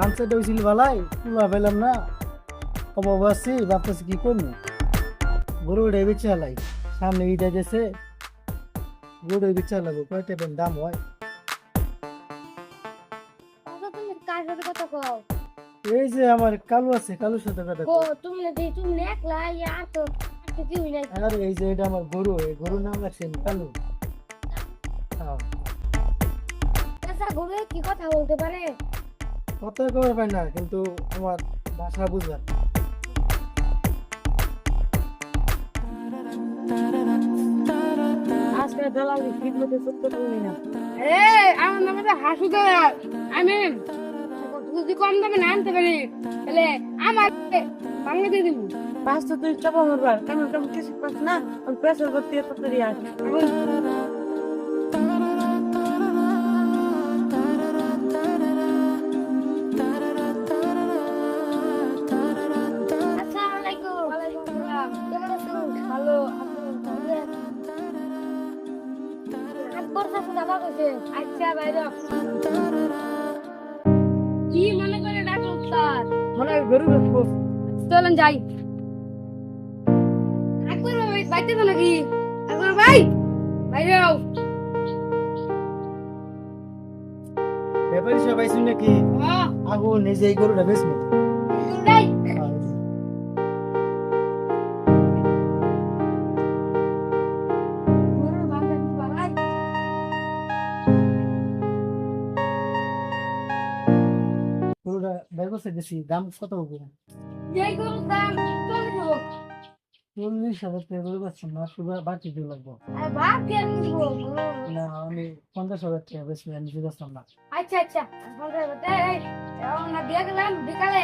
ধান সেট হয়েছিল বেলায় তুলা পেলাম না, অভাব আছি, ভাবতেছি কি করবো। গরু উঠে বেচে হালাই, সামনে ঈদ গেছে, গরু বেচে হালাবো, কয়টা পেন দাম হয়। আচ্ছা, তুমি কার সাথে কথা কও? এই যে আমার কালু আছে, কালুর সাথে কথা গো কই। তুমি না তুমি না একলা আর তো কেউ নাই। আর এই যে এটা আমার গরু, এই গরুর নাম রাখছেন কালু। হ্যাঁ, আচ্ছা গরু কি কথা বলতে পারে? কত খবর পাই না, কিন্তু আমার ভাষা বুঝবার। আজকে দালালি ঠিক মতো করতে পারলি না। আমার নামে তো হাসুদা, আমি যদি কম দামে না আনতে পারি তাহলে আমার বাংলা দিয়ে দিব। পাঁচটা তুই চাপা মারবার কেমন কেমন কিছু পাস না আমি প্রেসার করতে তাড়াতাড়ি আস আসসালামু আলাইকুম। ওয়ালাইকুম আসসালাম। কেমন আছো? ভালো। আকবর কাছে যাবা কইছে। আচ্ছা বাইরে। কি মনে করে ডাকলো স্যার? মনে হয় গরু বেচবো চলেন যাই। আকবর ভাই বাইতে তো নাকি? আকবর ভাই বাইরে আও। ব্যাপারী সবাই শুনে কি হ্যাঁ, আগু নিজে এই গরুটা বেচবো। যাই। গরুর বান্ধা কি বাড়াই? গরুটা বের করতে গেছি, দাম কত হবে? যেই গরুর দাম 40 টাকা। 40,000 টাকা গরু পাচ্ছেন না, শুধু বাকি দিয়ে লাগবো। আর ভাত দিয়ে আমি দিব। না, আমি 50,000 টাকা বেশি আমি দিতে পারতাম না। আচ্ছা আচ্ছা। বলতে এই না দিয়ে গেলাম বিকালে